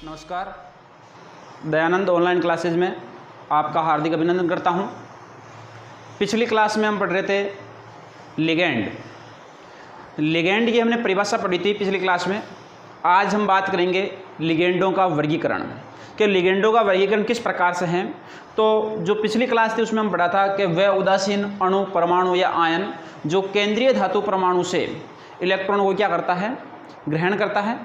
नमस्कार। Dayanand online classes में आपका हार्दिक अभिनंदन करता हूं। पिछली क्लास में हम पढ़ रहे थे लिगेंड की हमने परिभाषा पढ़ी थी पिछली क्लास में। आज हम बात करेंगे लिगेंडों का वर्गीकरण कि लिगेंडों का वर्गीकरण किस प्रकार से है। तो जो पिछली क्लास थी उसमें हम पढ़ा था कि वह उदासीन अणु, परमाणु या आयन जो केंद्रीय धातु परमाणु से इलेक्ट्रॉन को क्या करता है, ग्रहण करता है।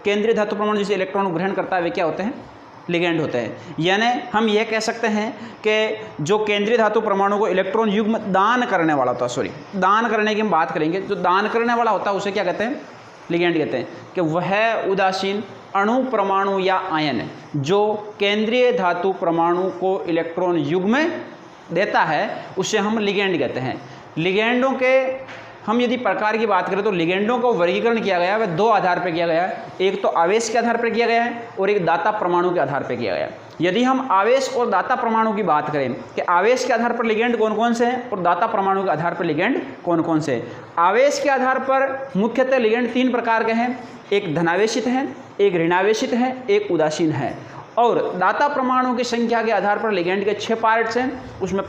केंद्रीय धातु परमाणु जिसे इलेक्ट्रॉन को ग्रहण करता है वे क्या होते हैं, लिगेंड होते हैं। यानी हम यह कह सकते हैं कि जो केंद्रीय धातु परमाणु को इलेक्ट्रॉन युग्म दान करने वाला होता है, दान करने की हम बात करेंगे, जो दान करने वाला होता है उसे क्या कहते हैं, लिगेंड कहते हैं। कि वह उदासीन अणु, परमाणु या आयन जो केंद्रीय धातु परमाणु को इलेक्ट्रॉन युग्म देता है उसे हम लिगेंड कहते हैं। लिगेंडों के हम यदि प्रकार की बात करें तो लिगेंडों का वर्गीकरण किया गया है वह दो आधार पर किया गया है। एक तो आवेश के आधार पर किया गया है और एक दाता परमाणु के आधार पर किया गया है। यदि हम आवेश और दाता परमाणु की बात करें कि आवेश के आधार पर लिगेंड कौन कौन से हैं और दाता परमाणु के आधार पर लिगेंड कौन कौन से हैं। आवेश के आधार पर मुख्यतः लिगेंड तीन प्रकार के हैं, एक धनावेशित है, एक ऋणावेशित है, एक उदासीन है। और दाता परमाणु की संख्या के आधार पर लिगेंड के 6 पार्ट्स हैं। उसमें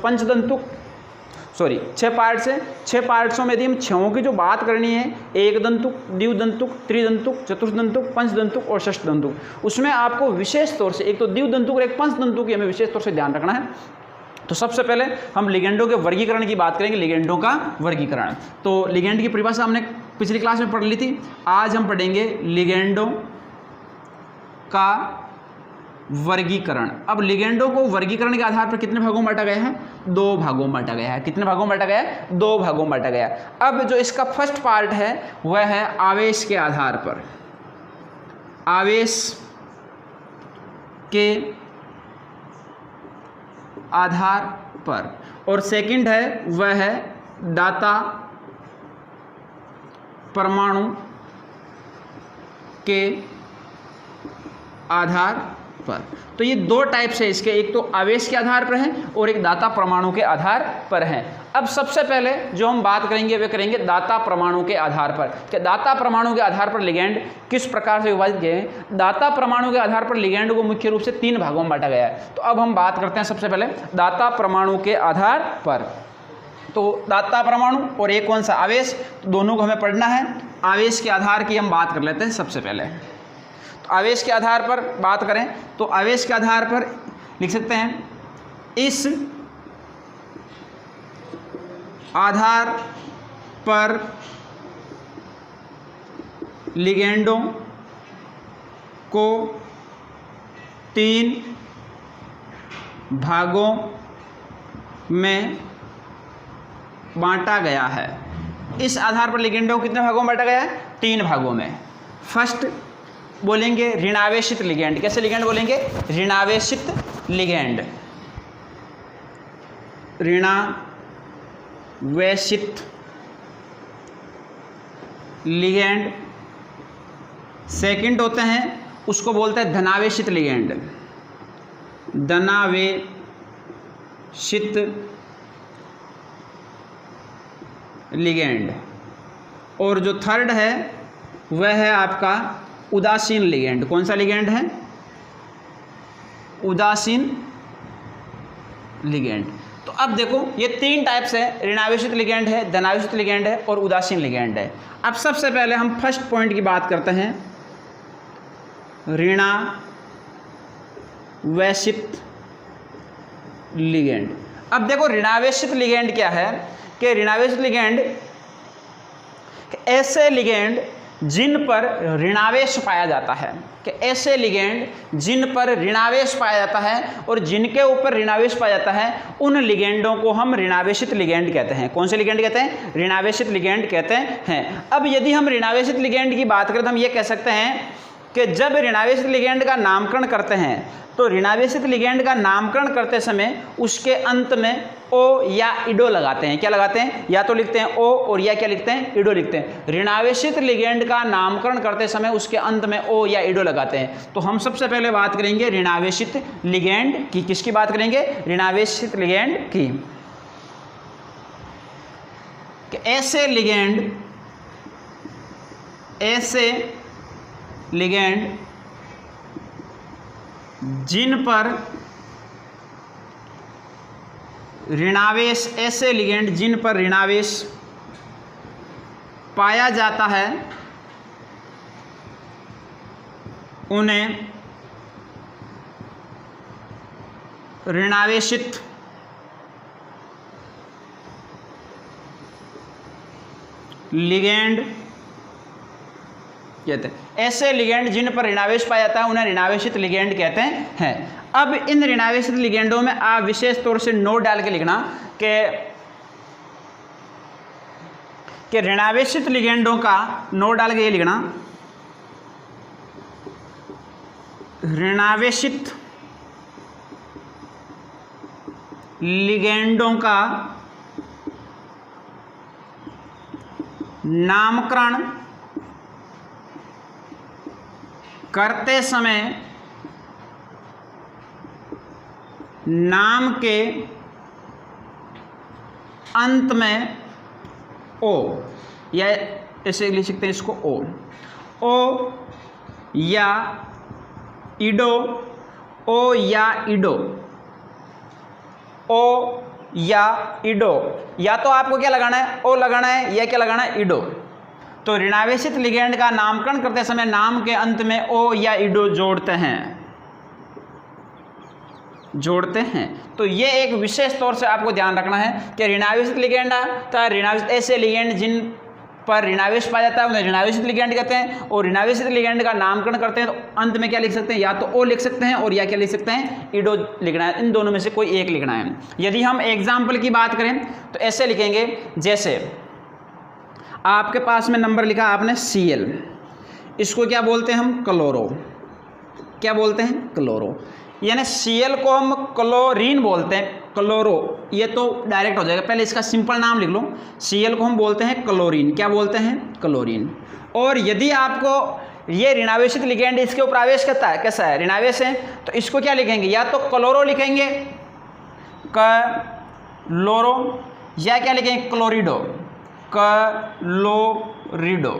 छह पार्ट्स हैं। 6 पार्ट्सों में यदि हम छहों की जो बात करनी है, एक दंतुक, द्विदंतुक, त्रिदंतुक, चतुर्दंतुक, पंचदंतुक और षष्ठदंतुक, उसमें आपको विशेष तौर से एक तो द्विदंतुक और एक पंचदंतुक, हमें विशेष तौर से ध्यान रखना है। तो सबसे पहले हम लिगेंडों के वर्गीकरण की बात करेंगे, लिगेंडों का वर्गीकरण। तो लिगेंड की परिभाषा हमने पिछली क्लास में पढ़ ली थी। आज हम पढ़ेंगे लिगेंडों का वर्गीकरण। अब लिगेंडों को वर्गीकरण के आधार पर कितने भागों में बांटा गया है, 2 भागों में बांटा गया है। कितने भागों में बांटा गया है, 2 भागों में बांटा गया। अब जो इसका फर्स्ट पार्ट है वह है आवेश के आधार पर, आवेश के आधार पर, और सेकंड है वह है दाता परमाणु के आधार पर। तो ये 2 टाइप्स है इसके, एक तो आवेश के आधार पर है और एक दाता परमाणु के आधार पर है। अब सबसे पहले जो हम बात करेंगे वे करेंगे दाता परमाणु के आधार पर कि दाता परमाणु के आधार पर लिगेंड किस प्रकार से विभाजित किए हैं। दाता परमाणु के आधार पर लिगेंड को मुख्य रूप से 3 भागों में बांटा गया है। तो अब हम बात करते हैं सबसे पहले दाता परमाणु के आधार पर। तो दाता परमाणु और एक कौन सा, आवेश, दोनों को हमें पढ़ना है। आवेश के आधार की हम बात कर लेते हैं सबसे पहले। तो आवेश के आधार पर बात करें तो आवेश के आधार पर लिख सकते हैं, इस आधार पर लिगेंडों को 3 भागों में बांटा गया है। इस आधार पर लिगेंडों को कितने भागों में बांटा गया है, 3 भागों में। फर्स्ट बोलेंगे ऋणावेशित लिगेंड। कैसे लिगेंड बोलेंगे, ऋणावेशित लिगेंड, ऋणावेशित लिगेंड। सेकंड होते हैं उसको बोलते हैं धनावेशित लिगेंड, धनावेशित लिगेंड। और जो थर्ड है वह है आपका उदासीन लिगेंड। कौन सा लिगेंड है, उदासीन लिगेंड। तो अब देखो ये 3 टाइप्स है, ऋणावेशित लिगेंड है, धनावेशित लिगेंड है और उदासीन लिगेंड है। अब सबसे पहले हम फर्स्ट पॉइंट की बात करते हैं, ऋणावेशित लिगेंड। अब देखो ऋणावेशित लिगेंड क्या है कि ऋणावेशित लिगेंड ऐसे लिगेंड जिन पर ऋणावेश पाया जाता है, कि ऐसे लिगेंड जिन पर ऋणावेश पाया जाता है और जिनके ऊपर ऋणावेश पाया जाता है उन लिगेंडों को हम ऋणावेशित लिगेंड कहते हैं। कौन से लिगेंड कहते हैं, ऋणावेशित लिगेंड कहते हैं। अब यदि हम ऋणावेशित लिगेंड की बात करें तो हम ये कह सकते हैं कि जब ऋणावेशित लिगेंड का नामकरण करते हैं तो ऋणावेशित लिगेंड का नामकरण करते समय उसके अंत में ओ या इडो लगाते हैं। क्या लगाते हैं, या तो लिखते हैं ओ और या क्या लिखते हैं, इडो लिखते हैं। ऋणावेशित लिगेंड का नामकरण करते समय उसके अंत में ओ या इडो लगाते हैं। तो हम सबसे पहले बात करेंगे ऋणावेशित लिगेंड की। किसकी बात करेंगे, ऋणावेशित लिगेंड की। कि ऐसे लिगेंड जिन पर ऋणावेश, ऐसे लिगेंड जिन पर ऋणावेश पाया जाता है उन्हें ऋणावेशित लिगेंड कहते हैं। ऐसे लिगेंड जिन पर ऋणावेश पाया जाता है उन्हें ऋणावेशित लिगेंड कहते हैं। अब इन ऋणावेशित लिगेंडों में आप विशेष तौर से नोट डाल के लिखना कि ऋणावेशित लिगेंडों का नोट डाल के ये लिखना, ऋणावेशित लिगेंडों का नामकरण करते समय नाम के अंत में ओ, या ऐसे लिख सकते हैं इसको ओ या इडो, ओ या इडो, ओ या इडो, या तो आपको क्या लगाना है, ओ लगाना है, या क्या लगाना है, इडो। तो ऋणावेशित लिगेंड का नामकरण करते समय नाम के अंत में ओ या इडो जोड़ते हैं। तो ये एक विशेष तौर से आपको ध्यान रखना है कि ऋणावेशित लिगेंड तो ऋणावेशित ऐसे लिगेंड जिन पर ऋणावेश पाया जाता है उन्हें ऋणावेशित लिगेंड कहते हैं, और ऋणावेशित लिगेंड का नामकरण करते हैं तो अंत में क्या लिख सकते हैं, या तो ओ लिख सकते हैं और या क्या लिख सकते हैं, इडो लिखना है। इन दोनों में से कोई एक लिखना है। यदि हम एग्जाम्पल की बात करें तो ऐसे लिखेंगे, जैसे आपके पास में नंबर लिखा आपने Cl, इसको क्या बोलते हैं हम, क्लोरो। क्या बोलते हैं, क्लोरो। यानी Cl को हम क्लोरीन बोलते हैं, क्लोरो ये तो डायरेक्ट हो जाएगा। पहले इसका सिंपल नाम लिख लो, Cl को हम बोलते हैं क्लोरीन। क्या बोलते हैं, क्लोरीन। और यदि आपको ये ऋणावेशित लिगेंड इसके ऊपर आवेश करता है, कैसा है, ऋणावेश है, तो इसको क्या लिखेंगे, या तो क्लोरो लिखेंगे, क्लोरो, या क्या लिखेंगे, क्लोरिडो, क्लोरिडो,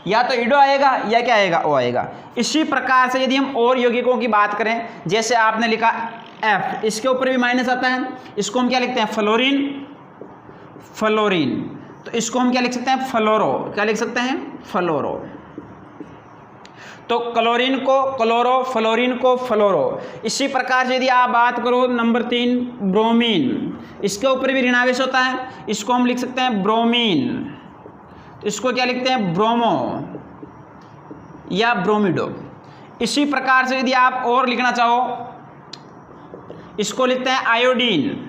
या तो इडो आएगा या क्या आएगा, ओ आएगा। इसी प्रकार से यदि हम और यौगिकों की बात करें, जैसे आपने लिखा F, इसके ऊपर भी माइनस आता है, इसको हम क्या लिखते हैं, फ्लोरीन, फ्लोरीन। तो इसको हम क्या लिख सकते हैं, फ्लोरो। क्या लिख सकते हैं, फ्लोरो। तो क्लोरीन को क्लोरो, फ्लोरीन को फ्लोरो। इसी प्रकार से यदि आप बात करो नंबर 3 ब्रोमीन, इसके ऊपर भी ऋणावेश होता है, इसको हम लिख सकते हैं ब्रोमीन। तो इसको क्या लिखते हैं, ब्रोमो या ब्रोमिडो। इसी प्रकार से यदि आप और लिखना चाहो, इसको लिखते हैं आयोडीन,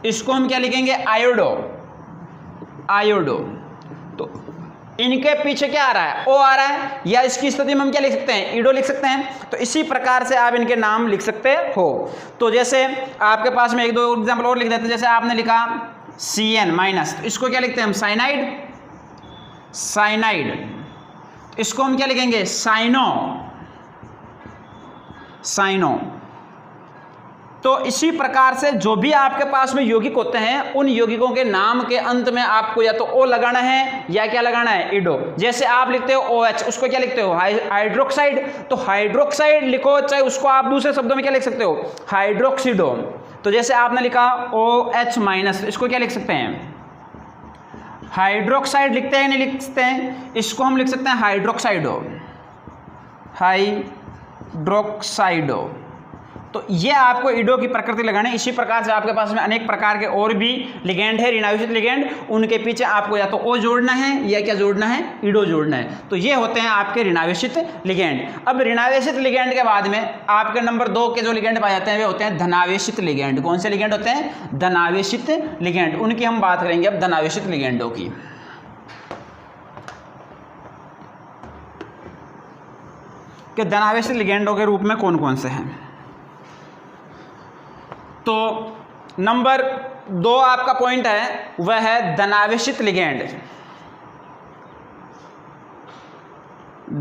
इसको हम क्या लिखेंगे, आयोडो, आयोडो। तो इनके पीछे क्या आ रहा है, ओ आ रहा है, या इसकी स्थिति में हम क्या लिख सकते हैं, ईडो लिख सकते हैं। तो इसी प्रकार से आप इनके नाम लिख सकते हो। तो जैसे आपके पास में 1-2 एग्जाम्पल और लिख देते हैं, जैसे आपने लिखा Cn माइनस, तो इसको क्या लिखते हैं हम, साइनाइड, साइनाइड। इसको हम क्या लिखेंगे, साइनो, साइनो। तो इसी प्रकार से जो भी आपके पास में यौगिक होते हैं उन यौगिकों के नाम के अंत में आपको या तो ओ लगाना है या क्या लगाना है, इडो। जैसे आप लिखते हो OH, उसको क्या लिखते हो, हाइड्रोक्साइड। तो हाइड्रोक्साइड लिखो, चाहे उसको आप दूसरे शब्दों में क्या लिख सकते हो, हाइड्रोक्सीडो। तो जैसे आपने लिखा OH माइनस, इसको क्या लिख सकते हैं, हाइड्रोक्साइड लिखते हैं, नहीं लिख सकते हैं, इसको हम लिख सकते हैं हाइड्रोक्साइडो, हाइड्रोक्साइडो। तो ये आपको इडो की प्रकृति लगानी है। इसी प्रकार से आपके पास में अनेक प्रकार के और भी लिगेंड है, ऋणावेशित लिगेंड, उनके पीछे आपको या तो ओ जोड़ना है या क्या जोड़ना है, इडो जोड़ना है। तो ये होते हैं आपके ऋणावेशित लिगेंड। अब ऋणावेशित लिगेंड के बाद में आपके नंबर 2 के जो लिगेंड पाए जाते हैं वे होते हैं धनावेशित लिगेंड। कौन से लिगेंड होते हैं, धनावेशित लिगेंड। उनकी हम बात करेंगे अब, धनावेशित लिगेंडों की। कि धनावेशित लिगेंडों के रूप में कौन कौन से हैं। तो नंबर 2 आपका पॉइंट है वह है धनावेशित लिगेंड।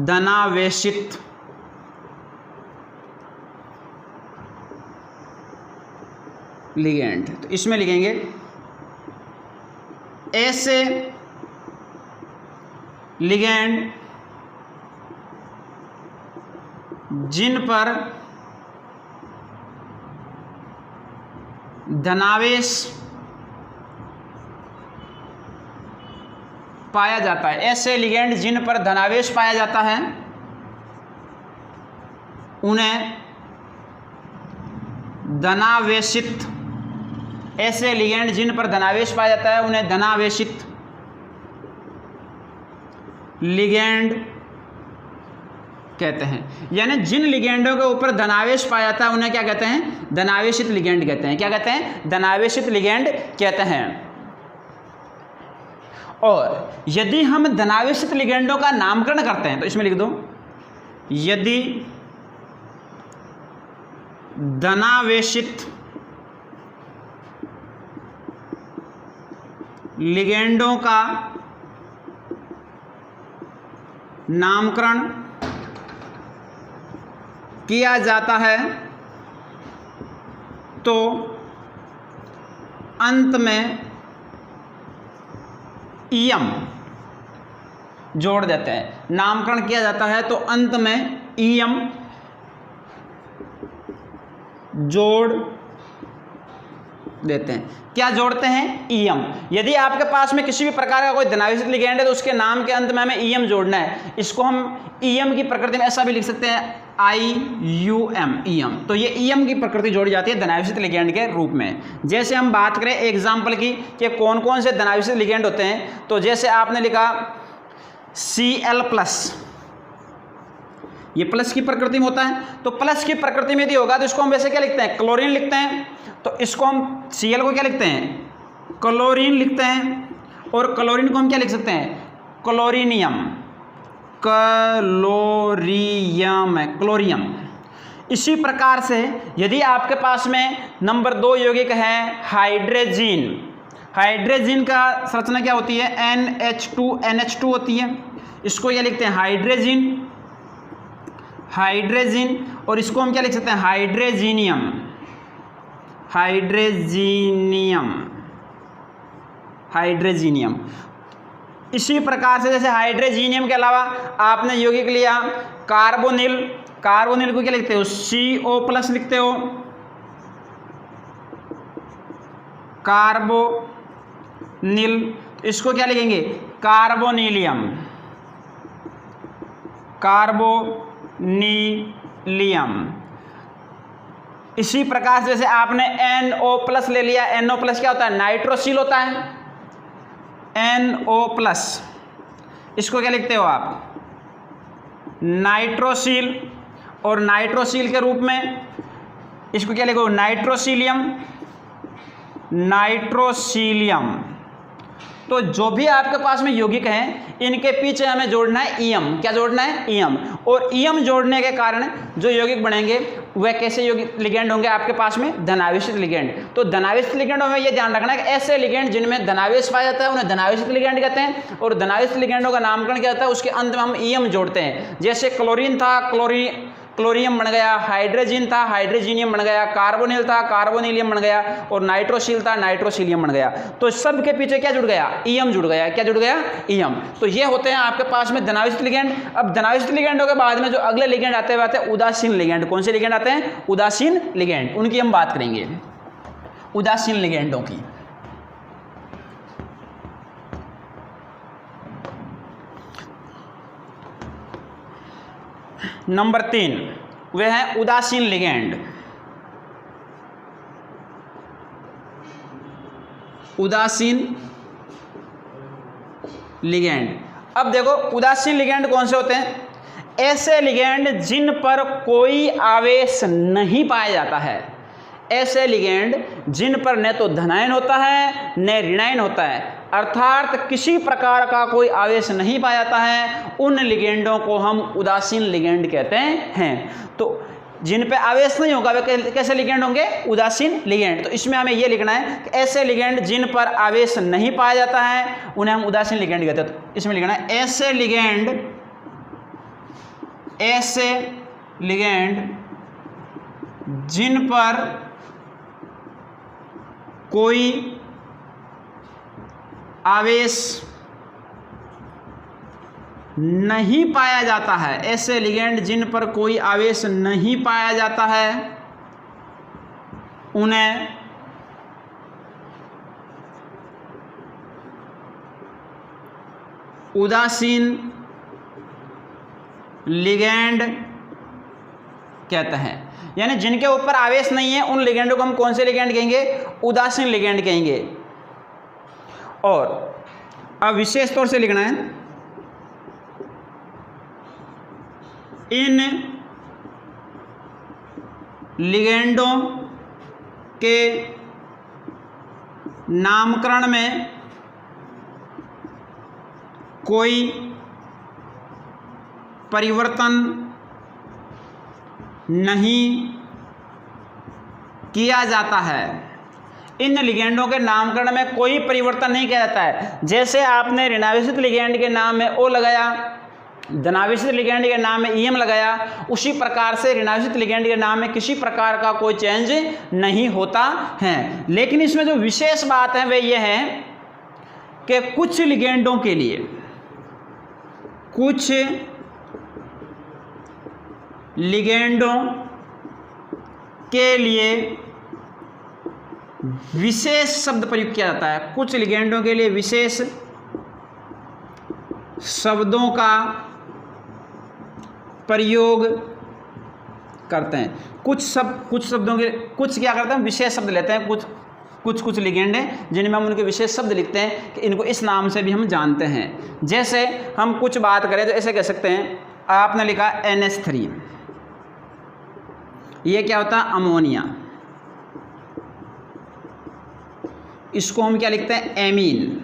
धनावेशित लिगेंड, तो इसमें लिखेंगे ऐसे लिगेंड जिन पर धनावेश पाया जाता है, ऐसे लिगेंड जिन पर धनावेश पाया जाता है उन्हें धनावेशित, ऐसे लिगेंड जिन पर धनावेश पाया जाता है उन्हें धनावेशित लिगेंड कहते हैं। यानी जिन लिगेंडों के ऊपर धनावेश पाया जाता है उन्हें क्या कहते हैं? धनावेशित लिगेंड कहते हैं। क्या कहते हैं? धनावेशित लिगेंड कहते हैं। और यदि हम धनावेशित लिगेंडों का नामकरण करते हैं तो इसमें लिख दो, यदि धनावेशित लिगेंडों का नामकरण किया जाता है तो अंत में ईयम जोड़ देते हैं। नामकरण किया जाता है तो अंत में ईयम जोड़ देते हैं। क्या जोड़ते हैं? ईयम। यदि आपके पास में किसी भी प्रकार का कोई धनावेशित लिगेंड है तो उसके नाम के अंत में हमें ईयम जोड़ना है। इसको हम ईयम की प्रकृति में ऐसा भी लिख सकते हैं, IUM, ईयम। तो ये ईयम की प्रकृति जोड़ी जाती है धनावेशित लिगेंड के रूप में। जैसे हम बात करें एग्जाम्पल की कि कौन कौन से धनावेशित लिगेंड होते हैं, तो जैसे आपने लिखा Cl+, ये प्लस की प्रकृति में होता है। तो प्लस की प्रकृति में यदि होगा तो इसको हम वैसे क्या लिखते हैं? क्लोरीन लिखते हैं। तो इसको हम Cl को क्या लिखते हैं? क्लोरीन लिखते हैं। और क्लोरीन को हम क्या लिख सकते हैं? क्लोरीनियम, क्लोरियम है, क्लोरियम। इसी प्रकार से यदि आपके पास में नंबर 2 यौगिक है हाइड्रोजन, हाइड्रोजन का संरचना क्या होती है? NH2 होती है। इसको क्या लिखते हैं? Hydrogen, hydrogen. और इसको हम क्या लिख सकते हैं? हाइड्रोजीनियम, हाइड्रोजीनियम, हाइड्रोजीनियम। इसी प्रकार से जैसे हाइड्रोजीनियम के अलावा आपने यौगिक लिया कार्बोनिल, कार्बोनिल को क्या लिखते हो? CO+ लिखते हो, कार्बोनिल। इसको क्या लिखेंगे? कार्बोनिलियम, कार्बोनिलियम। इसी प्रकार से जैसे आपने NO+ ले लिया, NO+ क्या होता है? नाइट्रोसिल होता है, NO+। इसको क्या लिखते हो आप? नाइट्रोसिल। और नाइट्रोसिल के रूप में इसको क्या लिखो? नाइट्रोसिलियम, नाइट्रोसिलियम। तो जो भी आपके पास में यौगिक हैं इनके पीछे हमें जोड़ना है ईयम। क्या जोड़ना है? ईयम। और ईयम जोड़ने के कारण जो यौगिक बनेंगे वह कैसे यौगिक लिगेंड होंगे आपके पास में? धनावेशित लिगेंड। तो धनावेशित लिगेंडों में ये ध्यान रखना है कि ऐसे लिगेंड जिनमें धनावेश पाया जाता है उन्हें धनावेशित लिगेंड कहते हैं। और धनावेशित लिगेंडों का नामकरण क्या होता है? उसके अंत में हम ईयम जोड़ते हैं। जैसे क्लोरीन था, क्लोरियम बन गया, हाइड्रोजन था, हाइड्रोजीनियम बन गया, कार्बोनिल था, कार्बोनिलियम बन गया, और नाइट्रोसिल था, नाइट्रोसिलियम बन गया। तो सब के पीछे क्या जुड़ गया? ईयम जुड़ गया। क्या जुड़ गया? ईयम। तो ये होते हैं आपके पास में धनावेशित लिगेंड। अब धनावेशित लिगेंडों के बाद में जो अगले लिगेंड आते हैं उदासीन लिगेंड। कौन से लिगेंड आते हैं? उदासीन लिगेंड। उनकी हम बात करेंगे, उदासीन लिगेंडों की। नंबर 3 वे है उदासीन लिगेंड। उदासीन लिगेंड। अब देखो उदासीन लिगेंड कौन से होते हैं? ऐसे लिगेंड जिन पर कोई आवेश नहीं पाया जाता है। ऐसे लिगेंड जिन पर न तो धनायन होता है न ऋणायन होता है, अर्थात किसी प्रकार का कोई आवेश नहीं पाया जाता है, उन लिगेंडों को हम उदासीन लिगेंड कहते हैं। तो जिन पे आवेश नहीं होगा वे कैसे लिगेंड होंगे? उदासीन लिगेंड। तो इसमें हमें यह लिखना है कि ऐसे लिगेंड जिन पर आवेश नहीं पाया जाता है उन्हें हम उदासीन लिगेंड कहते हैं। तो इसमें लिखना है ऐसे लिगेंड, ऐसे लिगेंड जिन पर कोई आवेश नहीं पाया जाता है, ऐसे लिगेंड जिन पर कोई आवेश नहीं पाया जाता है उन्हें उदासीन लिगेंड कहते हैं। यानी जिनके ऊपर आवेश नहीं है उन लिगेंडों को हम कौन से लिगेंड कहेंगे? उदासीन लिगेंड कहेंगे। और अब विशेष तौर से लिखना है, इन लिगेंडों के नामकरण में कोई परिवर्तन नहीं किया जाता है। इन लिगेंडों के नामकरण में कोई परिवर्तन नहीं किया जाता है। जैसे आपने ऋणावेशित लिगेंड के नाम में O लगाया, धनावेशित लिगेंड के नाम में EM लगाया, उसी प्रकार से ऋणावेशित लिगेंड के नाम में किसी प्रकार का कोई चेंज नहीं होता है। लेकिन इसमें जो विशेष बात है वह यह है कि कुछ लिगेंडों के लिए, कुछ लिगेंडों के लिए विशेष शब्द प्रयुक्त किया जाता है। कुछ लिगेंडों के लिए विशेष शब्दों का प्रयोग करते हैं। कुछ शब्दों के कुछ क्या करते हैं, विशेष शब्द लेते हैं। कुछ लिगेंड हैं जिनमें हम उनके विशेष शब्द लिखते हैं कि इनको इस नाम से भी हम जानते हैं। जैसे हम कुछ बात करें तो ऐसे कह सकते हैं, आपने लिखा NH3, ये क्या होता है? अमोनिया। इसको हम क्या लिखते हैं? एमीन।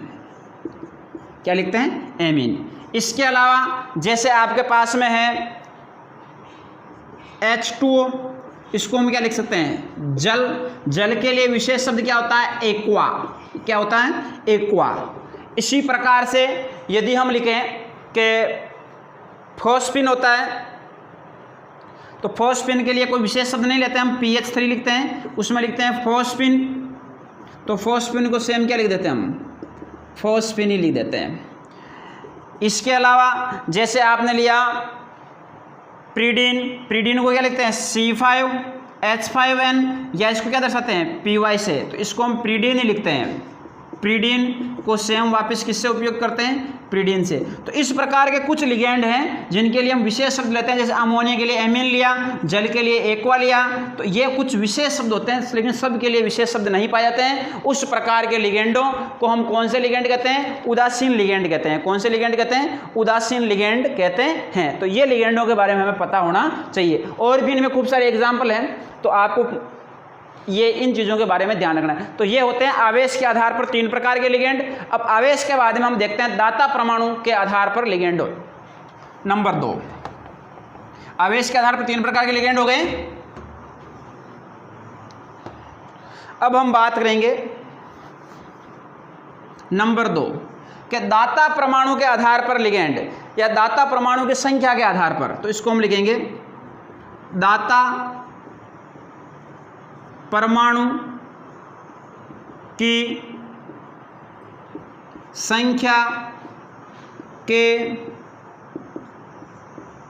क्या लिखते हैं? एमीन। इसके अलावा जैसे आपके पास में है H2O, इसको हम क्या लिख सकते हैं? जल। जल के लिए विशेष शब्द क्या होता है? एक्वा। क्या होता है? एक्वा। इसी प्रकार से यदि हम लिखें कि फॉस्फिन होता है, तो फॉस्फिन के लिए कोई विशेष शब्द नहीं लेते, हम PH3 लिखते हैं, उसमें लिखते हैं फॉस्फिन। तो फॉस्फिन को सेम क्या लिख देते हैं? हम फॉस्फिन ही लिख देते हैं। इसके अलावा जैसे आपने लिया प्रीडीन, प्रीडीन को क्या लिखते हैं? C5H5N, या इसको क्या दर्शाते हैं? PY से, तो इसको हम प्रीडीन ही लिखते हैं। प्रीडीन को सेम वापस किससे उपयोग करते हैं? प्रीडीन से। तो इस प्रकार के कुछ लिगेंड हैं जिनके लिए हम विशेष शब्द लेते हैं। जैसे अमोनिया के लिए एमीन लिया, जल के लिए एक्वा लिया, तो ये कुछ विशेष शब्द होते हैं, लेकिन सब के लिए विशेष शब्द नहीं पाए जाते हैं। उस प्रकार के लिगेंडों को हम कौन से लिगेंड कहते हैं? उदासीन लिगेंड कहते हैं। कौन से लिगेंड कहते हैं? उदासीन लिगेंड कहते हैं। तो ये लिगेंडों के बारे में हमें पता होना चाहिए। और भी इनमें खूब सारे एग्जाम्पल हैं, तो आपको ये इन चीज़ों के बारे में ध्यान रखना है। तो ये होते हैं आवेश के आधार पर 3 प्रकार के लिगेंड। अब आवेश के बाद में हम देखते हैं दाता परमाणु के आधार पर लिगेंड। नंबर 2, आवेश के आधार पर 3 प्रकार के लिगेंड हो गए। अब हम बात करेंगे नंबर 2 कि दाता परमाणु के आधार पर लिगेंड, या दाता परमाणु की संख्या के आधार पर। तो इसको हम लिखेंगे दाता परमाणु की संख्या के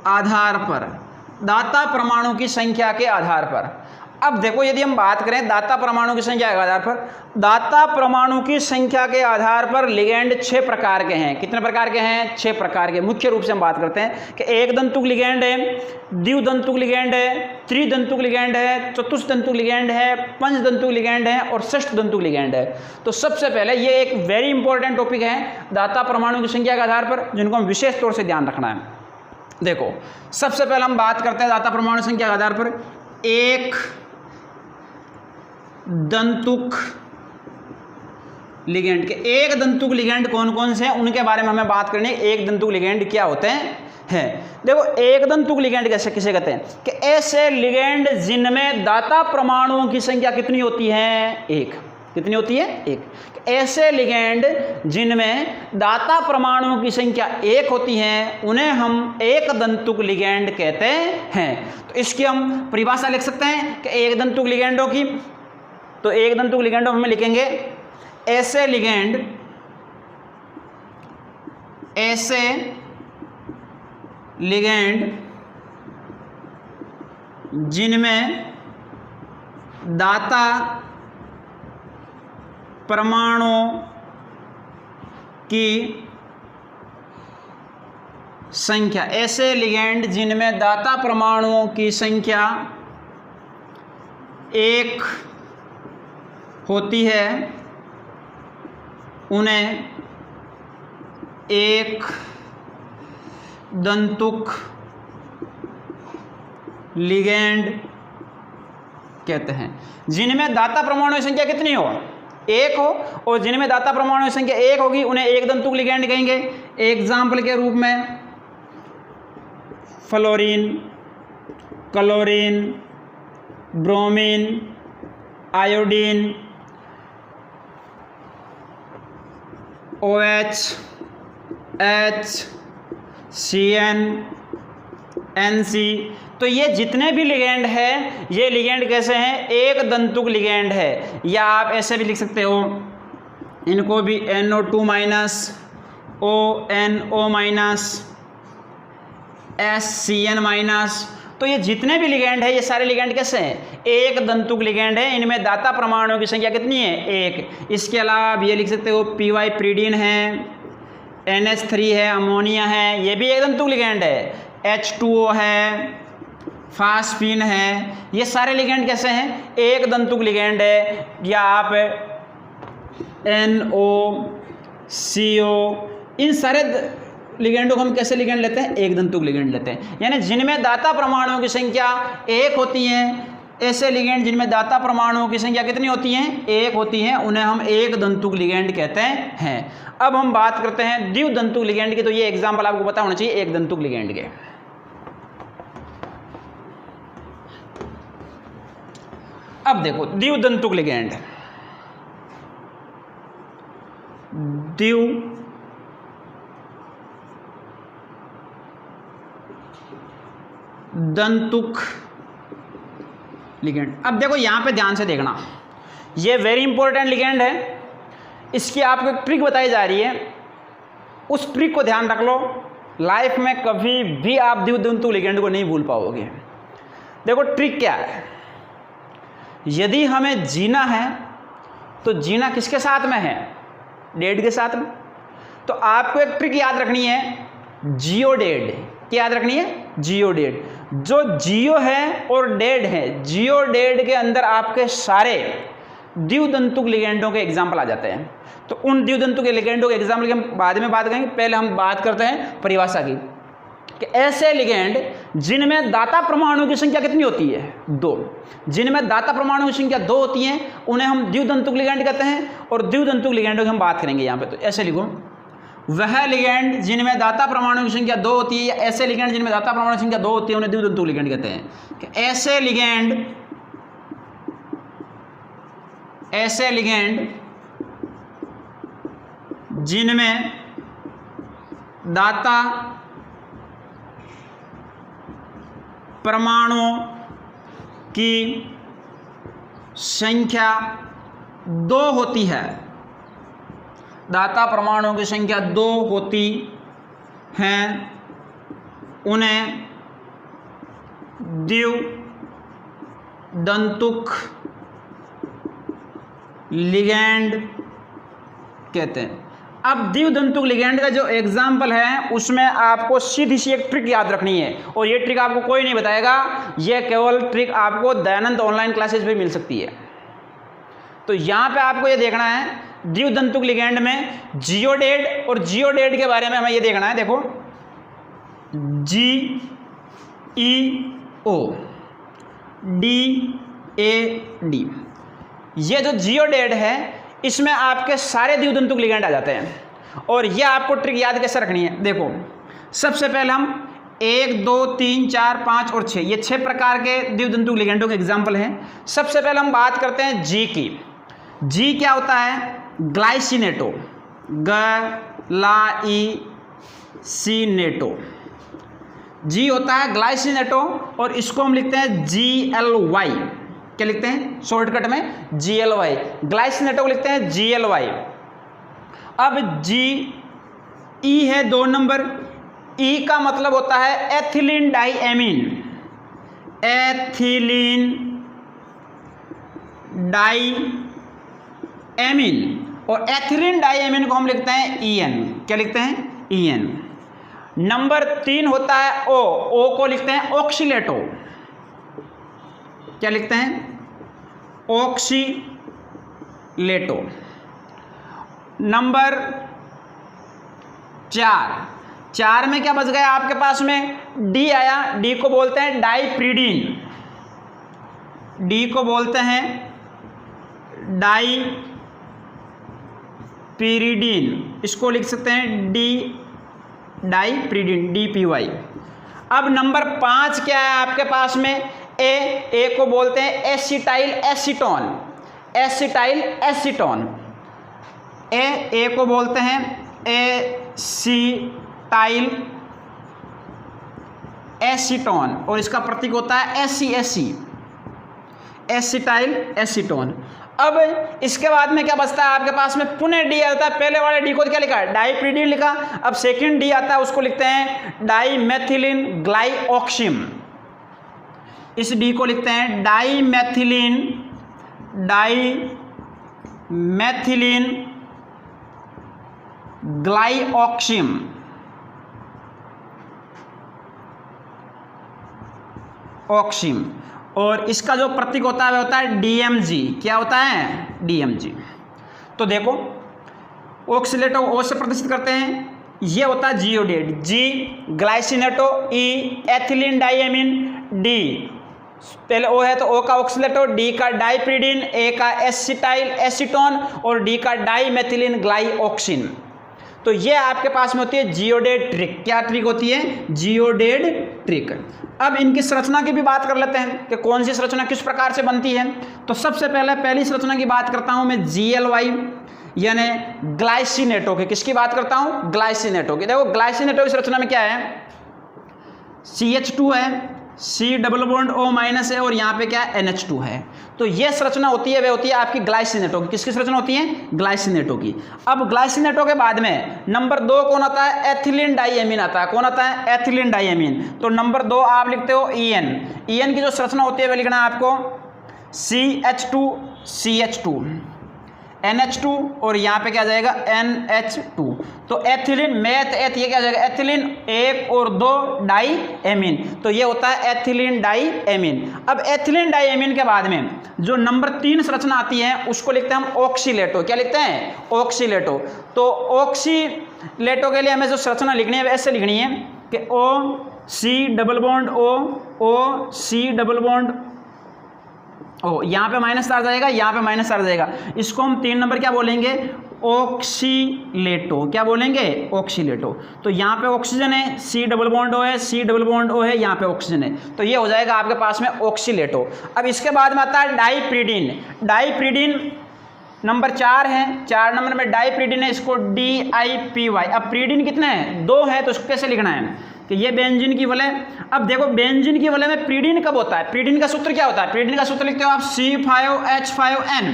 आधार पर। दाता परमाणु की संख्या के आधार पर। अब देखो, यदि हम बात करें दाता परमाणु की संख्या के आधार पर, दाता परमाणु की संख्या के आधार पर लिगेंड 6 प्रकार के हैं। कितने प्रकार के हैं? 6 प्रकार के। मुख्य रूप से हम बात करते हैं कि एक दंतुक लिगेंड है, द्विदंतुक लिगेंड है, त्रिदंतुक लिगेंड है, चतुष्दंतुक लिगेंड है, पंचदंतुक लिगेंड है और षष्ठ दंतुक लिगेंड है। तो सबसे पहले ये एक वेरी इंपॉर्टेंट टॉपिक है, दाता परमाणु की संख्या के आधार पर, जिनको हम विशेष तौर से ध्यान रखना है। देखो, सबसे पहले हम बात करते हैं दाता परमाणु संख्या के आधार पर एक दंतुक लिगेंड के। एक दंतुक लिगेंड कौन कौन से हैं उनके बारे में हमें बात करनी है। एक दंतुक लिगेंड क्या होते हैं? देखो, एक दंतुक लिगेंड कैसे किसे कहते हैं कि ऐसे लिगेंड जिनमें दाता परमाणुओं की संख्या कितनी होती है? 1। कितनी होती है? 1। ऐसे लिगेंड जिनमें दाता परमाणुओं की संख्या 1 होती है उन्हें हम एक दंतुक लिगेंड कहते हैं। तो इसकी हम परिभाषा लिख सकते हैं कि एक दंतुक लिगेंडों की। तो एक दंतुक लिगेंडों में लिखेंगे ऐसे लिगेंड जिनमें दाता परमाणुओं की संख्या, ऐसे लिगेंड जिनमें दाता परमाणुओं की संख्या 1 होती है उन्हें एक दंतुक लिगेंड कहते हैं। जिनमें दाता परमाणु की संख्या कितनी हो, 1 हो, और जिनमें दाता परमाणु की संख्या 1 होगी उन्हें एक दंतुक लिगेंड कहेंगे। एग्जाम्पल के रूप में fluorine, chlorine, bromine, iodine, OH, H, CN, NC। तो ये जितने भी लिगेंड है, ये लिगेंड कैसे हैं, एक दंतुक लिगेंड है। या आप ऐसे भी लिख सकते हो इनको भी NO2 minus, ONO minus, SCN minus. तो ये जितने भी लिगेंड है, ये सारे लिगेंड कैसे हैं, एक दंतुक लिगेंड है। इनमें दाता परमाणुओं की संख्या कितनी है, 1। इसके अलावा आप ये लिख सकते हो PY प्रीडीन है, NH3 है, अमोनिया है, ये भी एक दंतुक लिगेंड है। H2O है, फास्फीन है, ये सारे लिगेंड कैसे हैं, एक दंतुक लिगेंड है। या आप NO, CO, इन सारे लिगेंडों को हम कैसे लिगेंड लेते हैं, एक दंतुक लिगेंड लेते हैं। यानी जिनमें दाता परमाणुओं की संख्या 1 होती है, ऐसे लिगेंड जिनमें दाता परमाणुओं की संख्या कितनी होती है, 1 होती है, उन्हें हम एक दंतुक लिगेंड कहते हैं। अब हम बात करते हैं द्विदंतुक लिगेंड की। तो ये एग्जाम्पल आपको पता होना चाहिए एक दंतुक लिगेंड के। अब देखो द्विदंतुक लिगेंड, दंतुक लिगेंड। अब देखो यहां पे ध्यान से देखना, ये वेरी इंपॉर्टेंट लिगेंड है। इसकी आपको एक ट्रिक बताई जा रही है, उस ट्रिक को ध्यान रख लो, लाइफ में कभी भी आप द्विदंतुक लिगेंड को नहीं भूल पाओगे। देखो ट्रिक क्या है, यदि हमें जीना है तो जीना किसके साथ में है, डेड के साथ में। तो आपको एक ट्रिक याद रखनी है, जियोडेड। क्या याद रखनी है, जियोडेड। जो जियो है और डेड है, जियोडेड के अंदर आपके सारे द्विदंतुक लिगेंडों के एग्जाम्पल आ जाते हैं। तो उन द्विदंतुक लिगेंडों के एग्जाम्पल की हम बाद में बात करेंगे, पहले हम बात करते हैं परिभाषा की, कि ऐसे लिगेंड जिनमें दाता परमाणु की संख्या कितनी होती है, 2। जिनमें दाता परमाणु की संख्या 2 होती है उन्हें हम द्विदंतुक लिगेंड कहते हैं। और द्विदंतुक लिगेंडों की हम बात करेंगे यहाँ पे। तो ऐसे लिखो, वह लिगेंड जिनमें दाता परमाणु की संख्या 2 होती है, या ऐसे लिगेंड जिनमें दाता परमाणु की संख्या 2 होती है उन्हें द्विदंतुक लिगेंड कहते हैं। ऐसे लिगेंड जिनमें दाता परमाणुओं की संख्या 2 होती है, दाता परमाणुओं की संख्या 2 होती हैं, उन्हें द्विदंतुक लिगेंड कहते हैं। अब द्विदंतुक लिगेंड का जो एग्जाम्पल है उसमें आपको सीधी सी एक ट्रिक याद रखनी है, और ये ट्रिक आपको कोई नहीं बताएगा, ये केवल ट्रिक आपको दयानंद ऑनलाइन क्लासेस पे मिल सकती है। तो यहाँ पे आपको ये देखना है, द्विदंतुक लिगेंड में जियोडेड, और जियोडेड के बारे में हमें ये देखना है। देखो GEODAD, ये जो जियोडेड है इसमें आपके सारे द्विदंतुक लिगेंड आ जाते हैं। और ये आपको ट्रिक याद कैसे रखनी है, देखो सबसे पहले हम 1, 2, 3, 4, 5 और 6, ये 6 प्रकार के द्विदंतुक लिगेंडों के एग्जाम्पल हैं। सबसे पहले हम बात करते हैं जी की। जी क्या होता है, ग्लाइसिनेटो, ग्लाइसिनेटो, जी होता है ग्लाइसिनेटो, और इसको हम लिखते हैं GLY। क्या लिखते हैं शॉर्टकट में, GLY। ग्लाइसिनेटो को लिखते हैं GLY। अब GE है 2 नंबर, ई का मतलब होता है एथिलीन डाइएमीन, एथिलीन डाइएमीन, और एथिलीन डाइएमीन को हम लिखते हैं EN। क्या लिखते हैं? EN। नंबर 3 होता है O को लिखते हैं ऑक्सीलेटो। क्या लिखते हैं? ऑक्सीलेटो। नंबर 4 में क्या बच गया आपके पास में? D आया। D को बोलते हैं डाइप्रीडीन, D को बोलते हैं डाइपीरीडीन, इसको लिख सकते हैं डाइप्रीडीन, DPY। अब नंबर 5 क्या है आपके पास में? ए को बोलते हैं एसिटाइल एसीटोन, एसिटाइल एसीटोन। ए को बोलते हैं एसिटाइल एसीटोन, और इसका प्रतीक होता है SC, एसिटाइल एसीटोन। अब इसके बाद में क्या बचता है आपके पास में? पुनः डी आता है। पहले वाले डी को क्या लिखा? डाइप्रीडीन लिखा। अब सेकंड डी आता है, उसको लिखते हैं डाइमेथिलीन ग्लाइऑक्सिम। इस डी को लिखते हैं डाइमेथिलीन ग्लाइऑक्सिम। ऑक्सिम। और इसका जो प्रतीक होता है वह होता है DMG। क्या होता है? DMG। तो देखो, ऑक्सीलेटो O से प्रदर्शित करते हैं, ये होता है जियोडेट, G glycinato, E ethylene diamine, D पहले O है तो O का ऑक्सीलेटो, D का डाइप्रीडीन, A का एसिटाइल एसीटोन और D का डाइमेथिलीन ग्लाइऑक्सिन। तो ये आपके पास में होती है जियोडेट ट्रिक। क्या ट्रिक होती है? जियोडेट ट्रिक। अब इनकी संरचना की भी बात कर लेते हैं कि कौन सी संरचना किस प्रकार से बनती है। तो सबसे पहले पहली संरचना की बात करता हूं मैं GLY, यानी ग्लाइसिनेटो की। किसकी बात करता हूं? ग्लाइसिनेटो की। देखो ग्लाइसिनेटो की संरचना में क्या है? CH2 है, C double bond O minus है, और यहाँ पे क्या है? NH2 है। तो ये संरचना होती है, वह होती है आपकी ग्लाइसिनेटो की। किसकी संरचना होती है? ग्लाइसिनेटो की। अब ग्लाइसिनेटो के बाद में नंबर 2 कौन आता है? एथिलीन डाइएमीन आता है। कौन आता है? Ethylene diamine. तो नंबर 2 आप लिखते हो EN। EN की जो संरचना होती है वह लिखना है आपको CH2 CH2 NH2, और यहाँ पे क्या जाएगा? NH2। तो एथिलीन मैथ ये क्या जाएगा? एथिलीन 1 और 2 डाइएमीन, तो ये होता है एथिलीन डाइएमीन। अब एथिलीन डाइएमीन के बाद में जो नंबर 3 संरचना आती है उसको लिखते हैं हम ऑक्सीलेटो। क्या लिखते हैं? ऑक्सीलेटो। तो ऑक्सीलेटो के लिए हमें जो संरचना लिखनी है वैसे लिखनी है कि OC double bond OC double bond O, यहाँ पे माइनस चार्ज आएगा, यहाँ पे माइनस चार्ज आएगा। इसको हम 3 नंबर क्या बोलेंगे? ऑक्सीलेटो। क्या बोलेंगे? ऑक्सीलेटो। तो यहाँ पे ऑक्सीजन है, C डबल बॉन्ड O है, C डबल बॉन्ड O है, यहाँ पे ऑक्सीजन है, तो ये हो जाएगा आपके पास में ऑक्सीलेटो। अब इसके बाद में आता है डाइप्रीडीन। डाइप्रीडीन नंबर 4 है, 4 नंबर में डाइप्रीडीन है, इसको DIPY। अब प्रीडीन कितने हैं? 2 है, तो इसको कैसे लिखना है कि ये बेंजीन की वलय। अब देखो बेंजीन की वलय में प्रीडीन कब होता है? प्रीडीन का सूत्र क्या होता है? प्रीडीन का सूत्र लिखते हो आप C5H5N।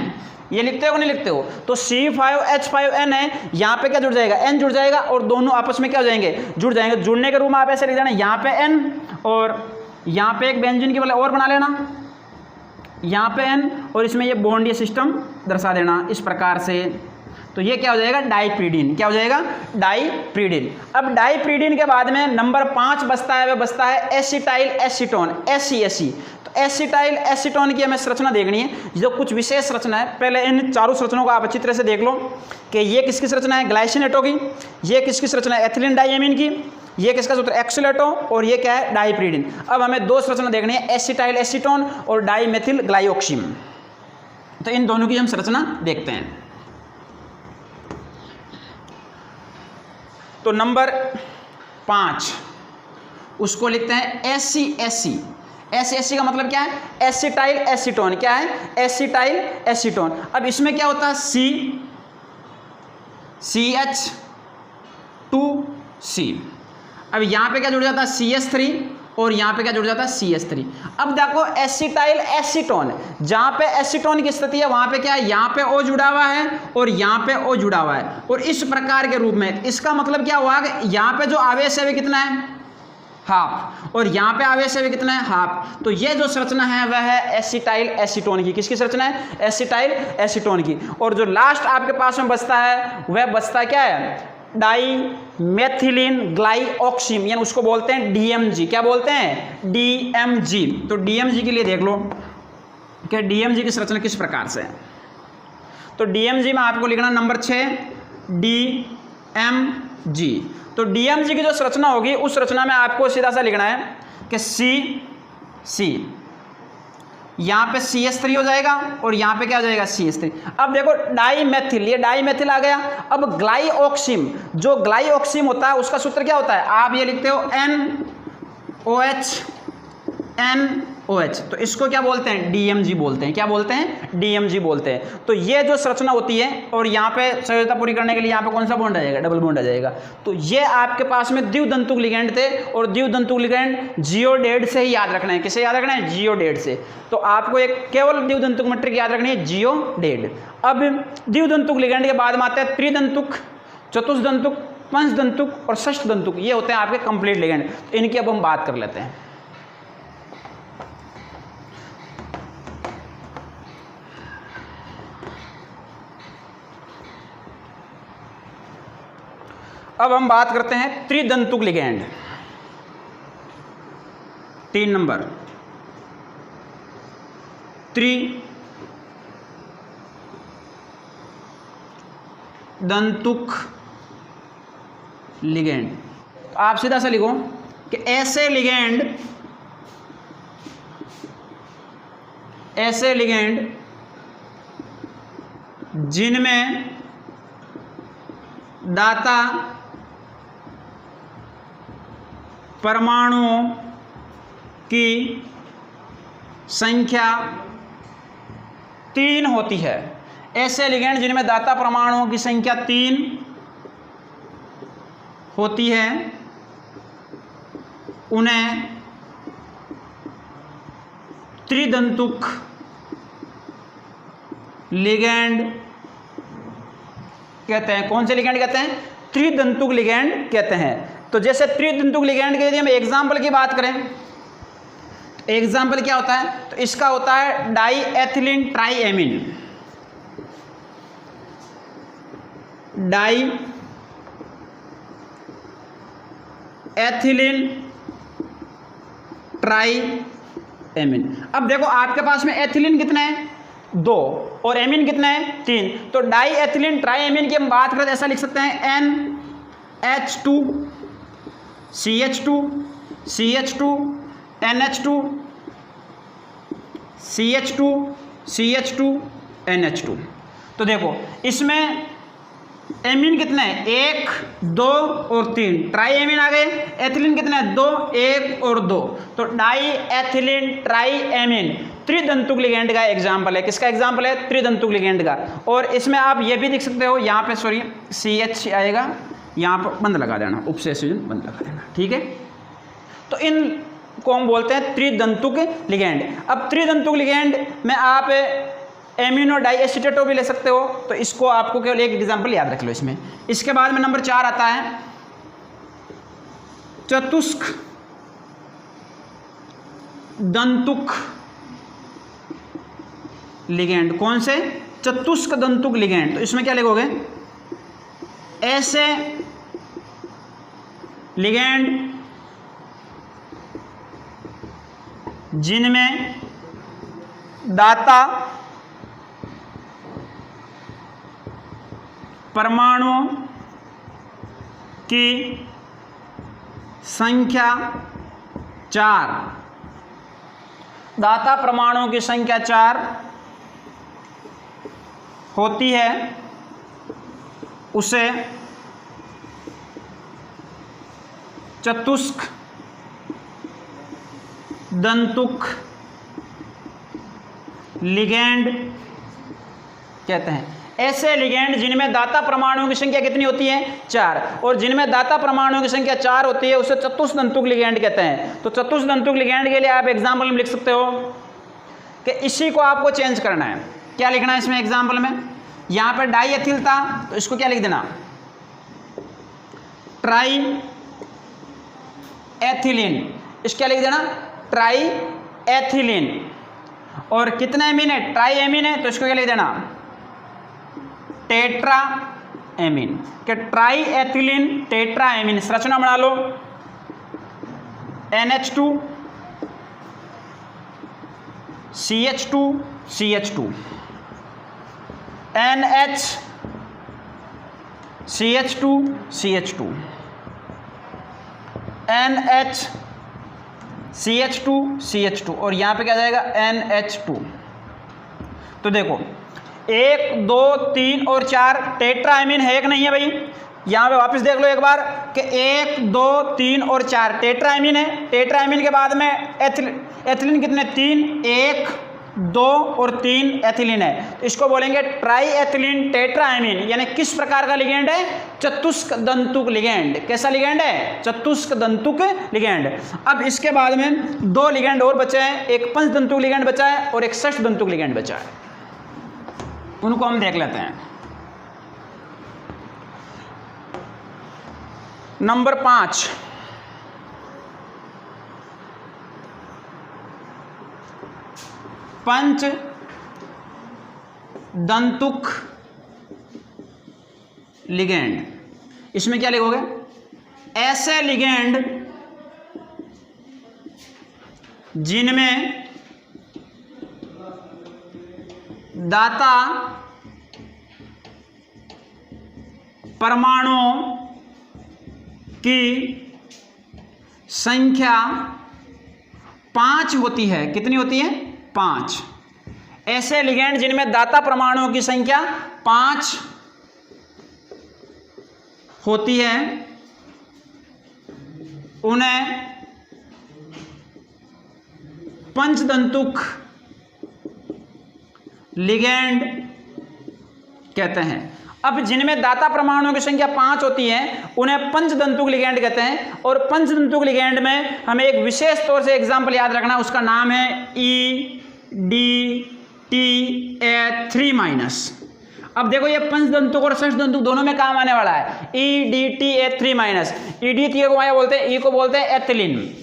ये लिखते हो कि नहीं लिखते हो? तो C5H5N है, यहाँ पे क्या जुड़ जाएगा? N जुड़ जाएगा, और दोनों आपस में क्या हो जाएंगे? जुड़ जाएंगे। जुड़ने के रूप में आप ऐसे लिख देना, यहाँ पे N और यहाँ पे एक बेंजीन की वलय और बना लेना, यहाँ पे N, और इसमें ये बॉन्ड ये सिस्टम दर्शा देना इस प्रकार से। तो ये क्या हो जाएगा? डाइप्रीडीन। क्या हो जाएगा? डाइप्रीडीन। अब डाइप्रीडीन के बाद में नंबर 5 बचता है, वह बचता है एसिटाइल एसीटोन, SC। तो एसिटाइल एसीटोन की हमें संरचना देखनी है, जो कुछ विशेष रचना है। पहले इन चारों संरचनाओं को आप अच्छी तरह से देख लो कि ये किसकी संरचना है? ग्लाइसिनेटो की। ये किसकी संरचना है? एथिलीन डाइएमीन की। ये किसका सूत्र? ऑक्सीलेटो। और ये क्या है? डाइप्रीडीन। अब हमें 2 संरचना देखनी है, एसिटाइल एसीटोन और डाइमेथिल ग्लाइऑक्सिम। तो इन दोनों की हम संरचना देखते हैं। तो नंबर 5 उसको लिखते हैं SC। SC का मतलब क्या है? Acetyl acetone. क्या है? Acetyl acetone. अब इसमें क्या होता है? CH2C। अब यहाँ पे क्या जुड़ जाता है? CH3 और यहाँ पे क्या जुड़ जाता है CH3। अब देखो एसिटाइल एसीटोन, जहाँ पे एसीटोन की स्थिति है वहाँ पे क्या है, यहाँ पे O जुड़ा हुआ है और यहाँ पे O जुड़ा हुआ है, और इस प्रकार के रूप में। इसका मतलब क्या हुआ कि यहाँ पे जो आवेश है वे कितना है, हाफ, और यहाँ पे आवेश है वे कितना है, हाफ। तो ये जो संरचना है वह है एसिटाइल एसीटोन की। किसकी संरचना है, एसिटाइल एसीटोन की। और जो लास्ट आपके पास में बचता है वह बचता क्या है, डाई मेथिलीन ग्लाइऑक्सिम, यानी उसको बोलते हैं DMG। क्या बोलते हैं, DMG। तो DMG के लिए देख लो कि DMG की संरचना किस प्रकार से है। तो DMG में आपको लिखना नंबर 6 DMG। तो DMG की जो संरचना होगी उस रचना में आपको सीधा सा लिखना है कि C, यहाँ पे CH3 हो जाएगा और यहाँ पे क्या हो जाएगा, CH3। अब देखो डाईमेथिल, ये डाईमेथिल आ गया। अब ग्लाइऑक्सिम, जो ग्लाइऑक्सिम होता है उसका सूत्र क्या होता है, आप ये लिखते हो NOH, तो इसको क्या बोलते हैं, DMG बोलते हैं। क्या बोलते हैं, DMG बोलते हैं। तो ये जो संरचना होती है, और यहाँ पे संयोजकता पूरी करने के लिए यहाँ पे कौन सा बॉन्ड आ जाएगा, डबल बॉन्ड आ जाएगा। तो ये आपके पास में द्विदंतुक लिगेंड थे, और द्विदंतुक लिगेंड जियोडेड से ही याद रखना है। किसे याद रखना है, जियोडेड से। तो आपको एक केवल द्विदंतुक मैट्रिक याद रखनी है, जियोडेड। अब द्विदंतुक लिगेंड के बाद में आते हैं त्रिदंतुक, चतुष्दंतुक, पंचदंतुक और षष्ठदंतुक। ये होते हैं आपके कंप्लीट लिगेंड। तो इनकी अब हम बात कर लेते हैं। अब हम बात करते हैं त्रिदंतुक लिगेंड। 3 नंबर त्रिदंतुक लिगेंड। आप सीधा सा लिखो कि ऐसे लिगेंड जिनमें दाता परमाणुओं की संख्या 3 होती है। ऐसे लिगेंड जिनमें दाता परमाणुओं की संख्या 3 होती है उन्हें त्रिदंतुक लिगेंड कहते हैं। कौन से लिगेंड कहते हैं, त्रिदंतुक लिगेंड कहते हैं। तो जैसे त्रिदंतुक लिगेंड के यदि हम एग्जाम्पल की बात करें, एग्जाम्पल क्या होता है, तो इसका होता है डाई एथिलीन ट्राईएमीन, डाई एथिलीन ट्राईएमीन। अब देखो आपके पास में एथिलीन कितना है, 2, और एमीन कितना है, 3। तो डाई एथिलीन ट्राईएमीन की हम बात करें तो ऐसा लिख सकते हैं NH2 CH2 CH2 NH2 CH2 CH2 NH2। तो देखो इसमें एमीन कितने हैं, 1 2 और 3, ट्राई एमीन आ गए। एथिलीन कितने हैं, 2 1 और 2। तो डाई एथिलीन ट्राई एमीन त्रिदंतुक लिगेंड का एग्जाम्पल है। किसका एग्जाम्पल है, त्रिदंतुक लिगेंड का। और इसमें आप ये भी देख सकते हो, यहाँ पे सॉरी CH आएगा, यहाँ पर बंद लगा देना, उपसेचन बंद लगा देना, ठीक है। तो इन को हम बोलते हैं त्रिदंतुक लिगेंड। अब त्रिदंतुक लिगेंड में आप एमिनो डाईएसीटेटो भी ले सकते हो। तो इसको आपको केवल एक एग्जाम्पल याद रख लो इसमें। इसके बाद में नंबर 4 आता है चतुष्क दंतुक लिगेंड। कौन से, चतुष्क दंतुक लिगेंड। तो इसमें क्या लिखोगे, ऐसे लिगेंड जिनमें दाता परमाणुओं की संख्या 4, दाता परमाणुओं की संख्या 4 होती है, उसे चतुष्क दंतुक लिगेंड कहते हैं। ऐसे लिगेंड जिनमें दाता परमाणुओं की संख्या कितनी होती है 4, और जिनमें दाता परमाणुओं की संख्या 4 होती है उसे चतुष्दंतुक लिगेंड कहते हैं। तो चतुष्दंतुक लिगेंड के लिए आप एग्जाम्पल में लिख सकते हो कि इसी को आपको चेंज करना है। क्या लिखना है इसमें एग्जाम्पल में, यहां पर डाई एथिल था तो इसको क्या लिख देना, ट्राई एथिलीन, इसको क्या लिख देना, ट्राई एथिलीन। और कितना एमीन है, ट्राई एमीन है तो इसको क्या लिख देना, टेट्रा एमीन, कि ट्राई एथिलीन टेट्रा एमीन। संरचना बना लो, NH2 CH2 CH2 NH CH2 CH2 NH CH2 CH2 और यहां पे क्या जाएगा NH2। तो देखो 1 2 3 और 4 टेट्राएमीन है कि नहीं है भाई, यहां पे वापस देख लो एक बार कि 1 2 3 और 4 टेट्राएमीन है। टेट्राएमीन के बाद में एथिलीन कितने, 3, 1 2 और 3 एथिलीन है, तो इसको बोलेंगे ट्राई एथिलीन टेट्राएमीन। यानी किस प्रकार का लिगेंड है, चतुष्क दंतुक लिगेंड। कैसा लिगेंड है, चतुष्क दंतुक लिगेंड। अब इसके बाद में 2 लिगेंड और बचे हैं, एक पंचदंतुक लिगेंड बचा है और एक षष्ठदंतुक लिगेंड बचा है, उनको हम देख लेते हैं। नंबर 5, पंच दंतुक लिगेंड। इसमें क्या लिखोगे, ऐसे लिगेंड जिनमें दाता परमाणुओं की संख्या 5 होती है। कितनी होती है, 5। ऐसे लिगेंड जिनमें दाता परमाणुओं की संख्या 5 होती है उन्हें पंचदंतुक लिगेंड कहते हैं। अब जिनमें दाता परमाणुओं की संख्या 5 होती है उन्हें पंचदंतुक लिगेंड कहते हैं। और पंचदंतुक लिगेंड में हमें एक विशेष तौर से एग्जाम्पल याद रखना, उसका नाम है EDTA3-। अब देखो ये पंचदंतुक और षष्ठदंतुक दोनों में काम आने वाला है। EDTA3-। EDTA को बोलते हैं, E को बोलते हैं एथिलीन,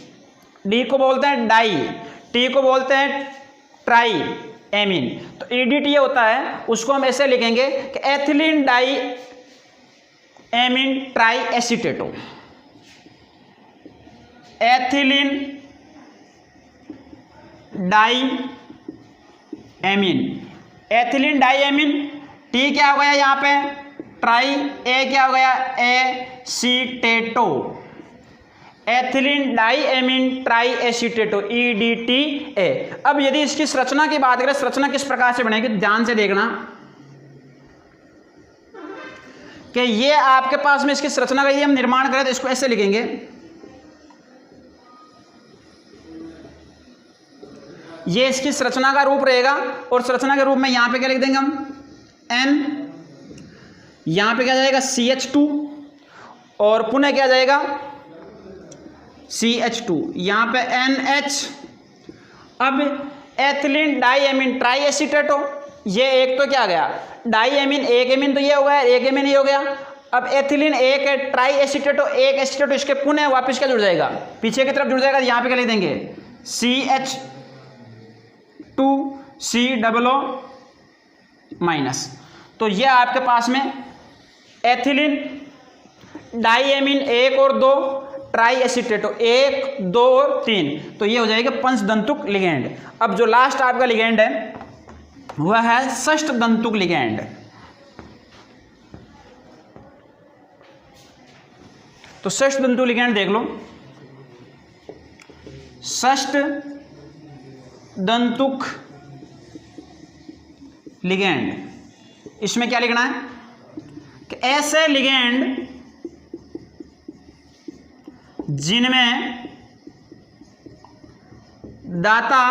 D को बोलते हैं डाई, T को बोलते हैं ट्राई एमीन। तो EDTA होता है, उसको हम ऐसे लिखेंगे कि ethylene di amine tri acetato. Ethylene di amine, ethylene di amine, T क्या हो गया यहाँ पे, ट्राई, A क्या हो गया, acetato, ethylene di amine tri acetato, EDTA। अब यदि इसकी संरचना की बात करें, संरचना किस प्रकार से बनेगी, ध्यान से देखना कि ये आपके पास में इसकी संरचना का यदि हम निर्माण करें तो इसको ऐसे लिखेंगे, ये इसकी संरचना का रूप रहेगा। और संरचना के रूप में यहां पे क्या लिख देंगे हम, N, यहां पे क्या जाएगा CH2 और पुनः क्या जाएगा CH2, यहां पे NH। अब एथिलीन डाई एमीन ट्राई एसीटेटो, ये एक तो क्या गया डाई एमीन, एक एमीन तो ये हो गया, एक एमीन ये हो गया। अब एथिलीन एक है, ट्राई एसीटेटो एक एसीटेटो, इसके पुनः वापस क्या जुड़ जाएगा, पीछे की तरफ जुड़ जाएगा। यहां पे क्या लिख देंगे CH2COO-। तो ये आपके पास में एथिलीन डाई एमीन 1 और 2, ट्राई एसीटेटो 1 2 और 3, तो ये हो जाएगा पंचदंतुक लिगेंड। अब जो लास्ट आपका लिगेंड है वह है षष्ठदंतुक लिगेंड। तो षष्ठदंतुक लिगेंड देख लो, षष्ठदंतुक लिगेंड, इसमें क्या लिखना है कि ऐसे लिगेंड जिनमें दाता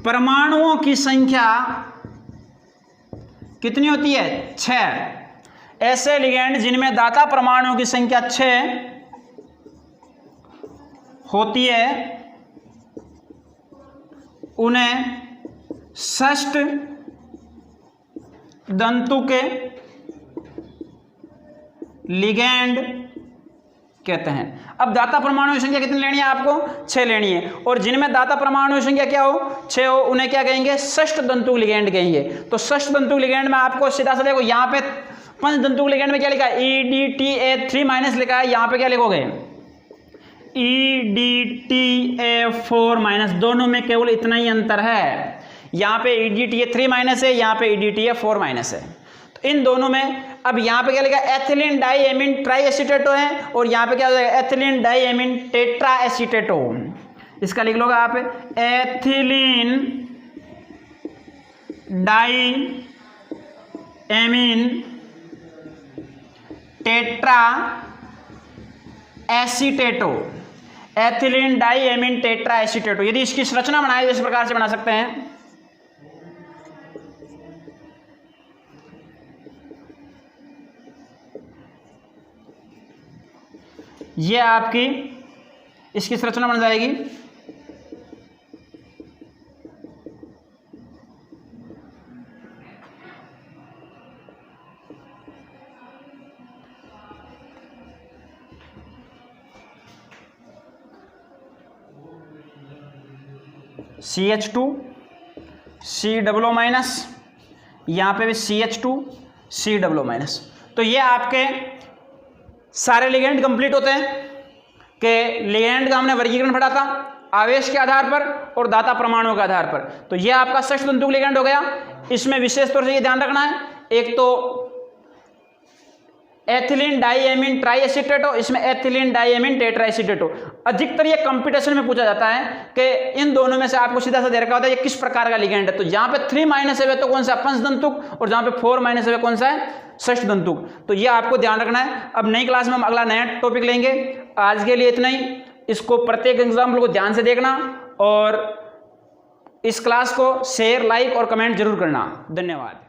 परमाणुओं की संख्या कितनी होती है? 6। ऐसे लिगेंड जिनमें दाता परमाणुओं की संख्या 6 होती है उन्हें षष्ठ दंतु के लिगेंड कहते हैं। अब दाता परमाणु की संख्या कितनी लेनी है आपको? 6 लेनी है। और जिनमें दाता परमाणु की संख्या क्या हो? 6 हो, उन्हें क्या कहेंगे? षष्ठ दंतु लिगेंड कहेंगे। तो षष्ठ दंतु लिगेंड में आपको सीधा सा देखो, यहाँ पे पंच दंतु लिगेंड में क्या लिखा है? EDTA3- लिखा है। यहाँ पे क्या लिखोगे? EDTA4-। दोनों में केवल इतना ही अंतर है। यहाँ पे EDTA3- है, यहाँ पे EDTA4- है। तो इन दोनों में अब यहाँ पे क्या लिखा है? एथिलीन डाईएमीन ट्राईएसीटेटो है, और यहाँ पे क्या हो जाएगा? एथिलीन डाईएमीन टेट्राएसीटेटो। इसका लिख लोगे आप एथिलीन डाईएमीन टेट्राएसीटेटो। एथिलीन डाईएमीन टेट्राएसीटेटो। यदि इसकी संरचना बनाए तो इस प्रकार से बना सकते हैं। ये आपकी इसकी संरचना बन जाएगी। CH2 C+-, यहाँ पे भी CH2 C+-। तो ये आपके सारे लिगेंड कंप्लीट होते हैं कि लिगेंड का हमने वर्गीकरण पढ़ा था आवेश के आधार पर और दाता परमाणुओं के आधार पर। तो ये आपका षष्ठ दंतु लिगेंड हो गया। इसमें विशेष तौर से ये ध्यान रखना है, एक तो एथिलीन डाईएमीन ट्राईएसीटेटो, इसमें एथिलीन डाईएमीन टेट्राएसीटेटो। अधिकतर ये कंपटीशन में पूछा जाता है कि इन दोनों में से आपको सीधा सा दे रखा होता है ये किस प्रकार का लिगेंड है। तो जहां पे 3- है तो कौन सा? पंचदंतुक, और जहां पे 4- है कौन सा है? षष्ठ दंतुक। तो ये आपको ध्यान रखना है। अब नई क्लास में हम अगला नया टॉपिक लेंगे। आज के लिए इतना ही। इसको प्रत्येक एग्जाम्पल को ध्यान से देखना और इस क्लास को शेयर, लाइक और कमेंट जरूर करना। धन्यवाद।